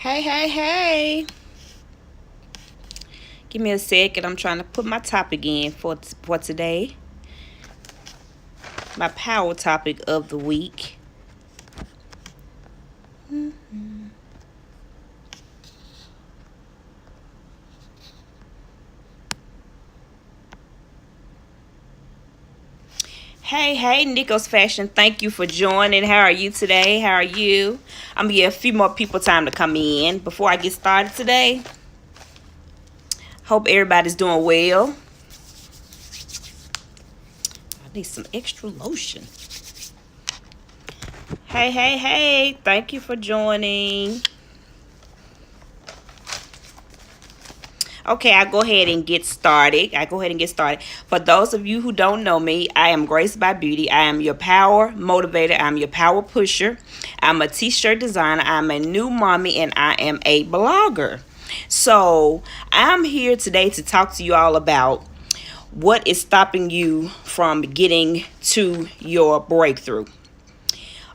Hey, hey, hey. Give me a second. I'm trying to put my topic in for today. My power topic of the week. Hey, hey, Nico's Fashion. Thank you for joining. How are you today? How are you? I'm going to give a few more people time to come in before I get started today. Hope everybody's doing well. I need some extra lotion. Hey, hey, hey. Thank you for joining. Okay, I'll go ahead and get started. For those of you who don't know me, I am Grace by Beauty. I am your power motivator. I'm your power pusher. I'm a t-shirt designer. I'm a new mommy, and I am a blogger. So I'm here today to talk to you all about what is stopping you from getting to your breakthrough.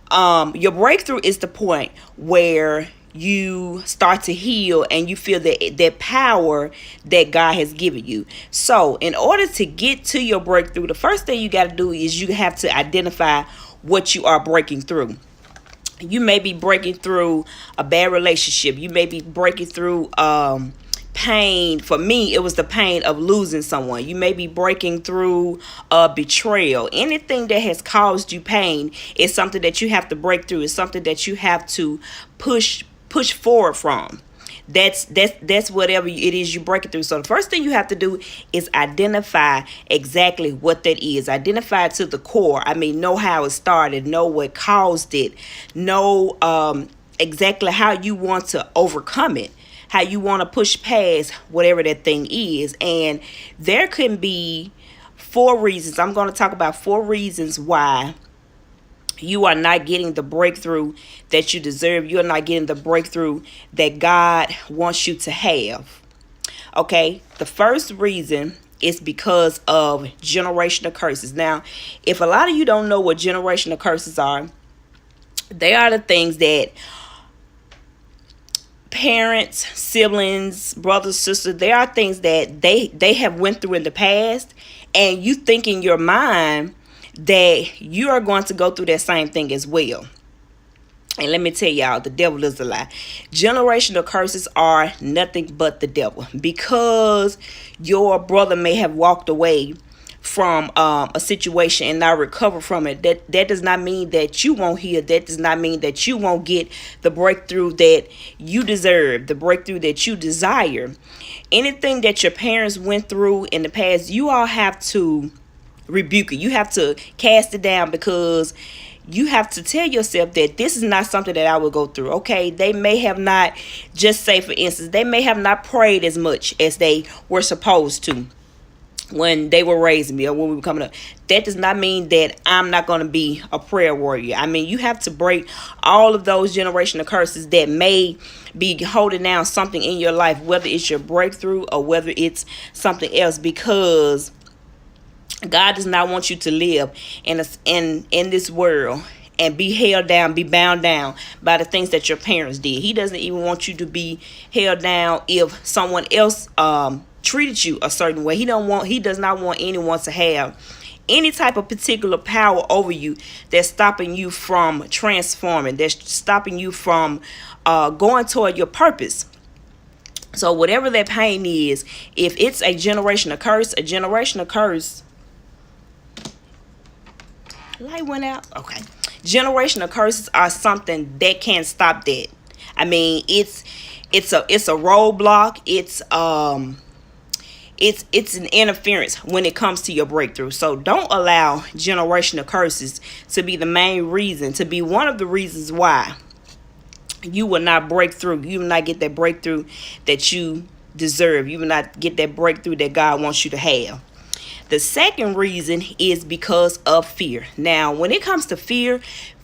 Your breakthrough is the point where you start to heal and you feel that power that God has given you. So in order to get to your breakthrough, the first thing you got to do is you have to identify what you are breaking through. You may be breaking through a bad relationship. You may be breaking through pain. For me, it was the pain of losing someone. You may be breaking through betrayal. Anything that has caused you pain is something that you have to break through. It's something that you have to push forward from. That's whatever it is you break it through. So the first thing you have to do is identify exactly what that is. Identify it to the core. Know how it started, know what caused it, know exactly how you want to overcome it, how you want to push past whatever that thing is. And there can be 4 reasons. I'm going to talk about 4 reasons why you are not getting the breakthrough that you deserve. You are not getting the breakthrough that God wants you to have. Okay, the first reason is because of generational curses. Now, if a lot of you don't know what generational curses are, they are the things that parents, siblings, brothers, sisters, they are things that they have went through in the past, and you think in your mind that you are going to go through that same thing as well. And let me tell y'all, the devil is a lie. Generational curses are nothing but the devil, because your brother may have walked away from a situation and not recover from it. That does not mean that you won't heal. That does not mean that you won't get the breakthrough that you deserve, the breakthrough that you desire. Anything that your parents went through in the past, you all have to rebuke it. You have to cast it down, because you have to tell yourself that this is not something that I will go through. Okay, they may have not, just say for instance, they may have not prayed as much as they were supposed to when they were raising me or when we were coming up. That does not mean that I'm not going to be a prayer warrior. You have to break all of those generational curses that may be holding down something in your life, whether it's your breakthrough or whether it's something else, because God does not want you to live in this world and be held down, be bound down by the things that your parents did. He doesn't even want you to be held down if someone else treated you a certain way. He does not want anyone to have any type of particular power over you that's stopping you from transforming, that's stopping you from going toward your purpose. So whatever that pain is, if it's a generational curse, light went out. Okay. Generational curses are something that can't stop that. It's a roadblock. It's an interference when it comes to your breakthrough. So don't allow generational curses to be the main reason, to be one of the reasons why you will not break through. You will not get that breakthrough that you deserve. You will not get that breakthrough that God wants you to have. The second reason is because of fear. Now, when it comes to fear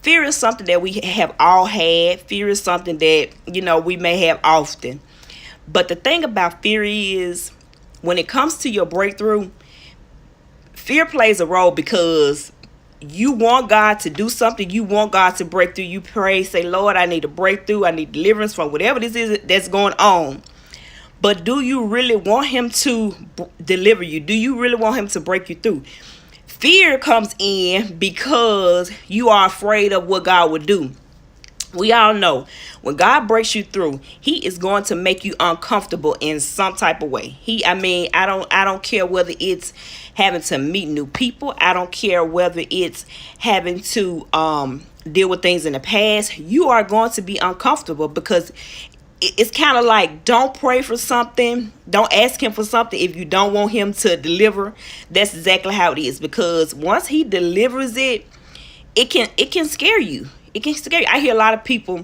is something that we have all had. Fear is something that, we may have often. But the thing about fear is, when it comes to your breakthrough, fear plays a role, because you want God to do something, you want God to break through, you pray, say, Lord, I need a breakthrough, I need deliverance from whatever this is that's going on. But do you really want him to deliver you? Do you really want him to break you through? Fear comes in because you are afraid of what God would do. We all know when God breaks you through, he is going to make you uncomfortable in some type of way. I don't care whether it's having to meet new people. I don't care whether it's having to deal with things in the past. You are going to be uncomfortable because it's kind of like, don't pray for something, don't ask him for something if you don't want him to deliver. That's exactly how it is, because once he delivers it, it can scare you. It can scare you. I hear a lot of people,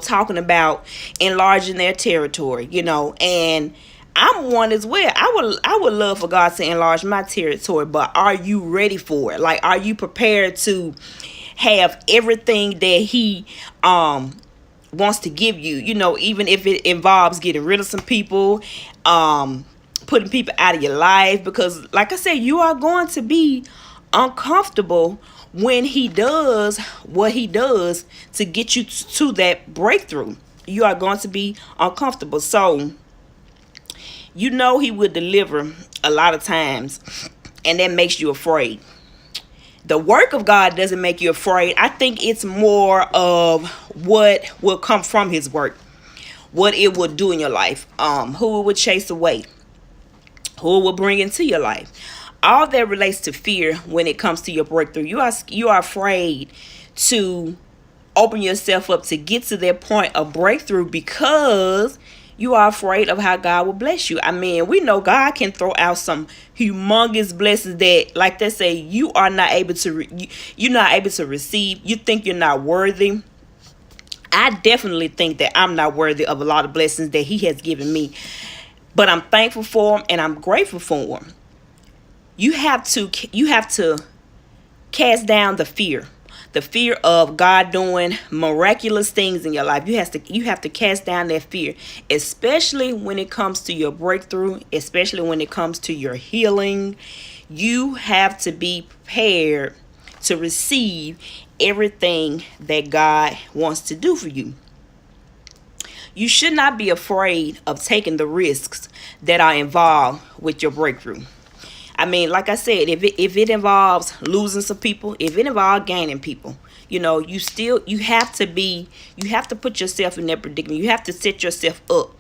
talking about enlarging their territory, and I'm one as well. I would love for God to enlarge my territory, but are you ready for it? Like, are you prepared to have everything that he wants to give you? Even if it involves getting rid of some people, putting people out of your life, because like I said, you are going to be uncomfortable when he does what he does to get you to that breakthrough. You are going to be uncomfortable. So he will deliver a lot of times, and that makes you afraid. The work of God doesn't make you afraid. I think it's more of what will come from his work, what it will do in your life, who it will chase away, who it will bring into your life. All that relates to fear when it comes to your breakthrough. You are afraid to open yourself up to get to that point of breakthrough because you are afraid of how God will bless you. I mean, we know God can throw out some humongous blessings that, like they say, you are not able to you're not able to receive. You think you're not worthy. I definitely think that I'm not worthy of a lot of blessings that he has given me, but I'm thankful for him and I'm grateful for him. You have to cast down the fear of God doing miraculous things in your life. You have to cast down that fear, especially when it comes to your breakthrough, especially when it comes to your healing. You have to be prepared to receive everything that God wants to do for you. You should not be afraid of taking the risks that are involved with your breakthrough. I mean, like I said, if it involves losing some people, if it involves gaining people, you have to put yourself in that predicament. You have to set yourself up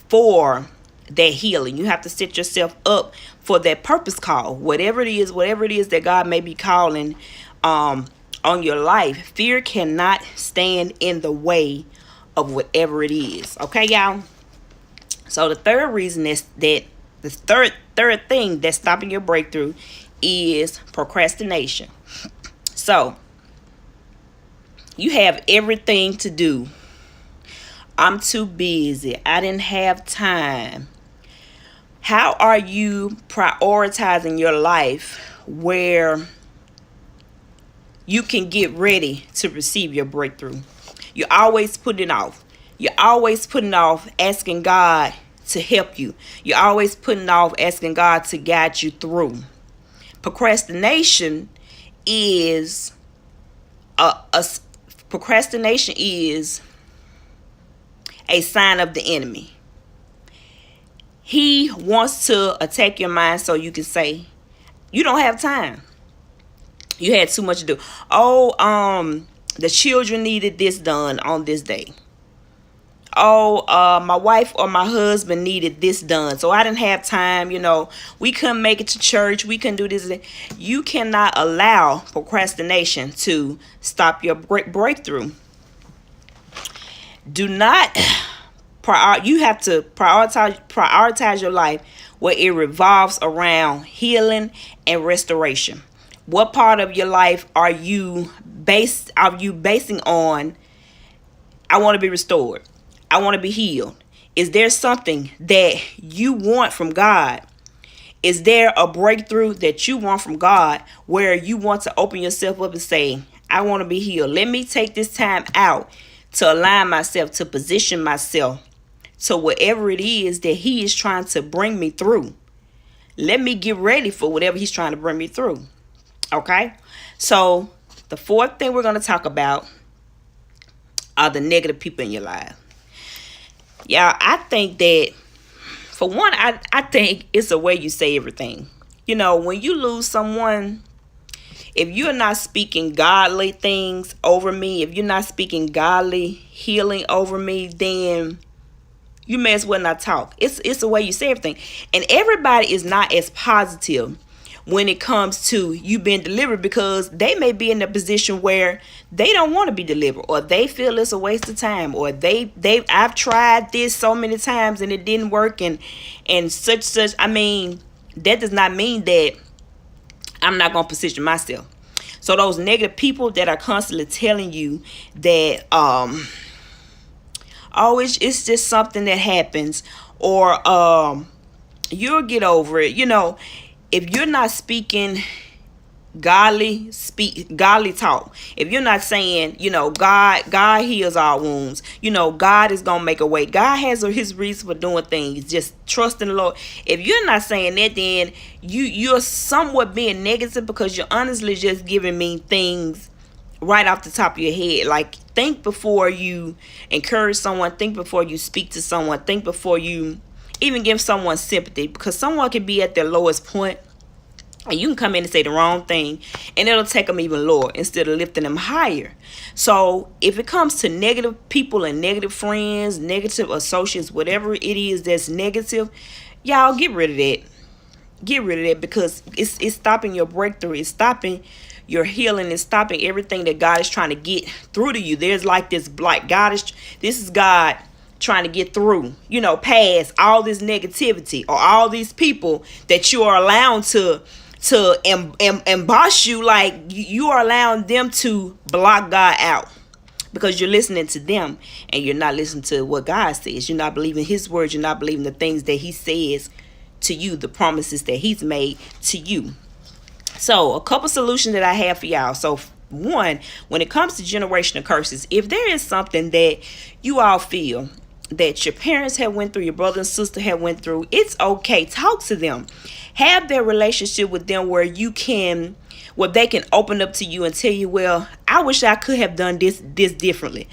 for that healing. You have to set yourself up for that purpose call, whatever it is that God may be calling on your life. Fear cannot stand in the way of whatever it is. Okay, y'all? So the third reason is that the third thing that's stopping your breakthrough is procrastination. So you have everything to do. I'm too busy. I didn't have time. How are you prioritizing your life where you can get ready to receive your breakthrough? You're always putting it off. You're always putting off asking God to help you. You're always putting off asking God to guide you through. Procrastination is a sign of the enemy. He wants to attack your mind so you can say, you don't have time. You had too much to do. The children needed this done on this day. My wife or my husband needed this done, so I didn't have time. We couldn't make it to church. We couldn't do this. You cannot allow procrastination to stop your breakthrough. You have to prioritize your life where it revolves around healing and restoration. What part of your life are you basing on? I want to be restored. I want to be healed. Is there something that you want from God? Is there a breakthrough that you want from God where you want to open yourself up and say, I want to be healed. Let me take this time out to align myself, to position myself to whatever it is that he is trying to bring me through. Let me get ready for whatever he's trying to bring me through. Okay? So, the fourth thing we're going to talk about are the negative people in your life. Yeah, I think that, for one, I think it's a way you say everything. You know, when you lose someone, if you're not speaking godly things over me, if you're not speaking godly healing over me, then you may as well not talk. It's the way you say everything. And everybody is not as positive when it comes to you being delivered, because they may be in a position where they don't want to be delivered, or they feel it's a waste of time, or I've tried this so many times and it didn't work, and such. I mean, that does not mean that I'm not going to position myself. So those negative people that are constantly telling you that it's just something that happens, or you'll get over it. You know, if you're not speaking godly talk, if you're not saying, you know, God heals our wounds, you know, God is gonna make a way, God has his reason for doing things, just trust in the Lord. If you're not saying that, then you're somewhat being negative, because you're honestly just giving me things right off the top of your head. Like, think before you encourage someone, think before you speak to someone, think before you even give someone sympathy, because someone can be at their lowest point and you can come in and say the wrong thing and it'll take them even lower instead of lifting them higher. So if it comes to negative people and negative friends, negative associates, whatever it is that's negative, y'all get rid of that. Get rid of that, because it's stopping your breakthrough. It's stopping your healing. It's stopping everything that God is trying to get through to you. There's like this, like this is God trying to get through, you know, past all this negativity or all these people that you are allowing to emboss you. Like, you are allowing them to block God out, because you're listening to them and you're not listening to what God says. You're not believing his words. You're not believing the things that he says to you, the promises that he's made to you. So a couple solutions that I have for y'all. So one, when it comes to generational curses, if there is something that you all feel that your parents have went through, your brother and sister have went through, it's okay. Talk to them. Have their relationship with them where they can open up to you and tell you, well, I wish I could have done this differently.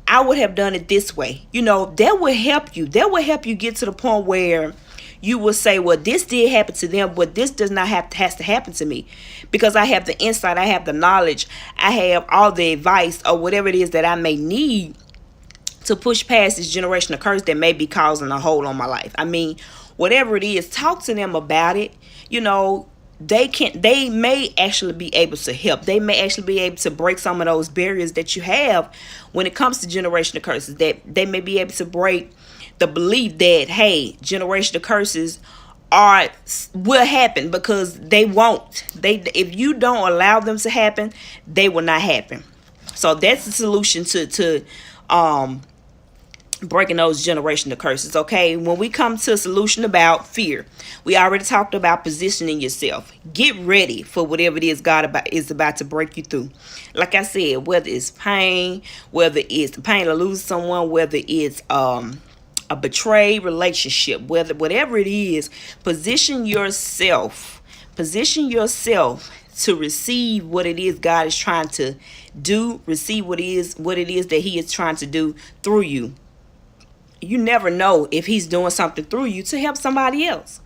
I would have done it this way. You know, that will help you. That will help you get to the point where you will say, well, this did happen to them, but this does not has to happen to me, because I have the insight, I have the knowledge, I have all the advice or whatever it is that I may need to push past this generational curse that may be causing a hold on my life. I mean, whatever it is, talk to them about it. You know, they may actually be able to help. They may actually be able to break some of those barriers that you have when it comes to generational curses. That they may be able to break the belief that, hey, generational curses will happen, because they won't. If you don't allow them to happen, they will not happen. So that's the solution to breaking those generational curses. Okay, when we come to a solution about fear, we already talked about positioning yourself. Get ready for whatever it is God is about to break you through. Like I said, whether it's pain, whether it's the pain of losing someone, whether it's a betrayed relationship, whatever it is, position yourself to receive what it is God is trying to do, receive what it is that he is trying to do through you. You never know if he's doing something through you to help somebody else.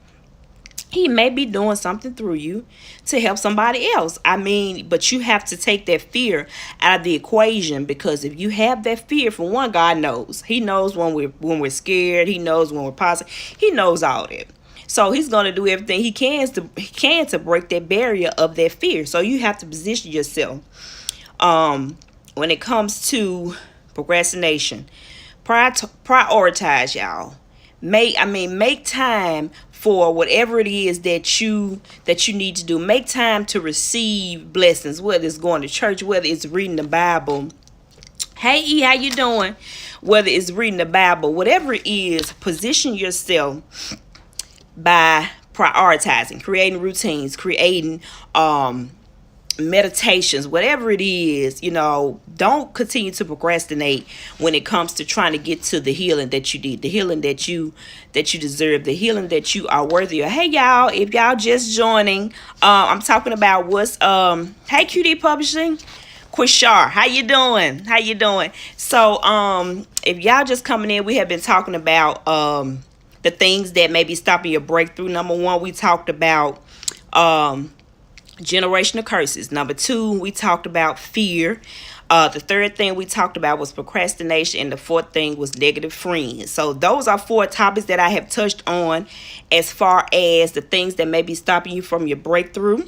He may be doing something through you to help somebody else. I mean, but you have to take that fear out of the equation, because if you have that fear, for one, God knows. He knows when we're scared. He knows when we're positive. He knows all that. So he's going to do everything he can to break that barrier of that fear. So you have to position yourself. When it comes to procrastination, prioritize, y'all. Make time for whatever it is that you need to do. Make time to receive blessings, whether it's going to church, whether it's reading the Bible. Hey E, how you doing? Whether it's reading the Bible, whatever it is, position yourself by prioritizing, creating routines, creating meditations, whatever it is, don't continue to procrastinate when it comes to trying to get to the healing that you need, the healing that you deserve, the healing that you are worthy of. Hey y'all, if y'all just joining, I'm talking about what's hey QD Publishing, Quishar, how you doing? So if y'all just coming in, we have been talking about the things that may be stopping your breakthrough. Number one, we talked about generational curses. Number two, we talked about fear. The third thing we talked about was procrastination, and the fourth thing was negative friends. So those are 4 topics that I have touched on as far as the things that may be stopping you from your breakthrough,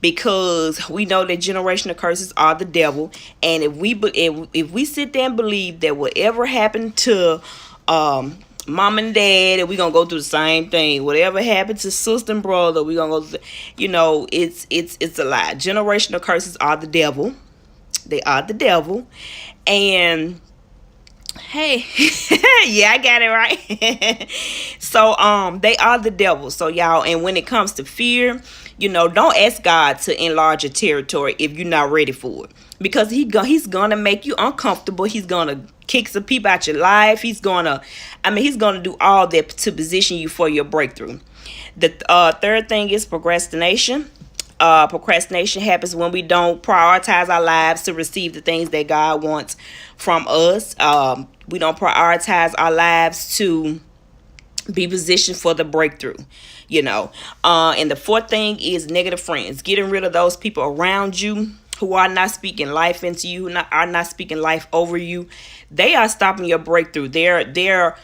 because we know that generational curses are the devil. And if we sit there and believe that whatever happened to mom and dad, and we're gonna go through the same thing, whatever happened to sister and brother, we're gonna go it's a lie. Generational curses are the devil. They are the devil. And hey, yeah, I got it right. So they are the devil. So y'all, and when it comes to fear, don't ask God to enlarge your territory if you're not ready for it, because he's gonna make you uncomfortable. He's gonna kick some people out your life. He's gonna do all that to position you for your breakthrough. The third thing is procrastination. Procrastination happens when we don't prioritize our lives to receive the things that God wants from us. We don't prioritize our lives to be positioned for the breakthrough, and the fourth thing is negative friends. Getting rid of those people around you who are not speaking life into you, are not speaking life over you. They are stopping your breakthrough. They're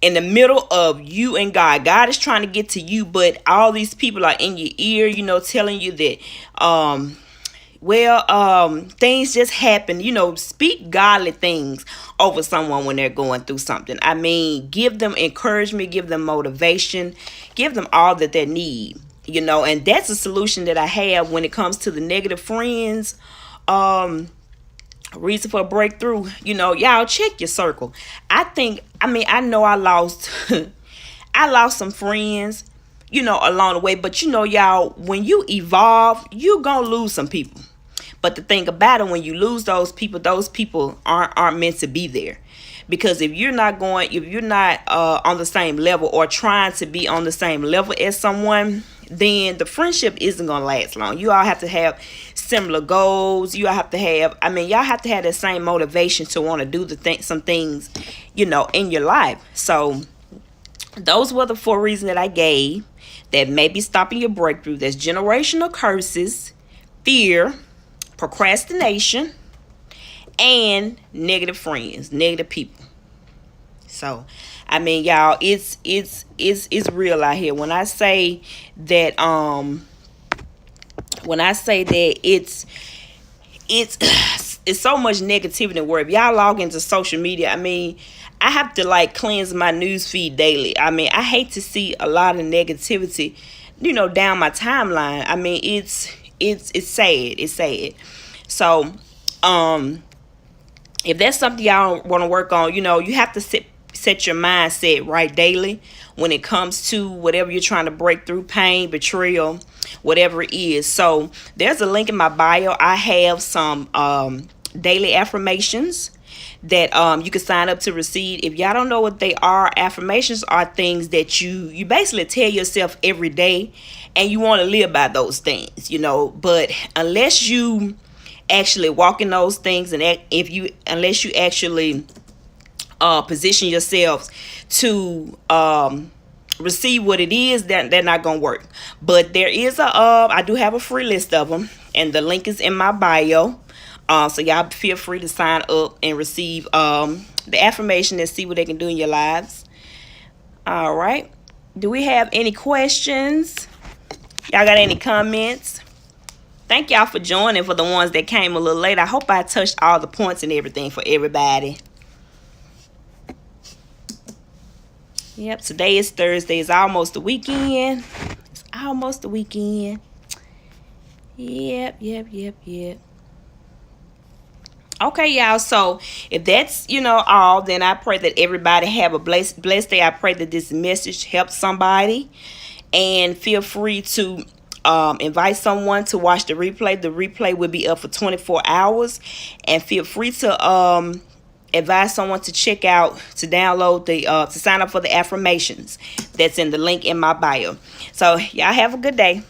in the middle of you and God. God is trying to get to you, but all these people are in your ear, telling you that things just happen. Speak godly things over someone when they're going through something. Give them encouragement, give them motivation, give them all that they need, and that's a solution that I have when it comes to the negative friends. Reason for a breakthrough, y'all check your circle. I know I lost I lost some friends, along the way, but y'all, when you evolve, you gonna lose some people. But the thing about it, when you lose those people aren't meant to be there. Because if you're not on the same level, or trying to be on the same level as someone, then the friendship isn't gonna last long. You all have to have similar goals. Y'all have to have the same motivation to want to do some things, in your life. So those were the 4 reasons that I gave that may be stopping your breakthrough. There's generational curses, fear, procrastination, and negative friends, negative people. So y'all, it's real out here. When I say that it's so much negativity where if y'all log into social media, I have to cleanse my news feed daily. I hate to see a lot of negativity, down my timeline. It's sad. It's sad. So if that's something y'all want to work on, you have to set your mindset right daily when it comes to whatever you're trying to break through, pain, betrayal, whatever it is. So there's a link in my bio. I have some daily affirmations that you can sign up to receive. If y'all don't know what they are, affirmations are things that you basically tell yourself every day, and you want to live by those things, but unless you actually walk in those things, and unless you actually position yourselves to receive what it is, they're not gonna work. But there is I do have a free list of them, and the link is in my bio. So y'all feel free to sign up and receive the affirmation and see what they can do in your lives. All right. Do we have any questions? Y'all got any comments? Thank y'all for joining. For the ones that came a little late, I hope I touched all the points and everything for everybody. Yep, today is Thursday. It's almost the weekend. Yep. Okay, y'all. So if that's, all, then I pray that everybody have a blessed day. I pray that this message helps somebody. And feel free to invite someone to watch the replay. The replay will be up for 24 hours. And feel free to advise someone to check out, to download to sign up for the affirmations that's in the link in my bio. So y'all have a good day.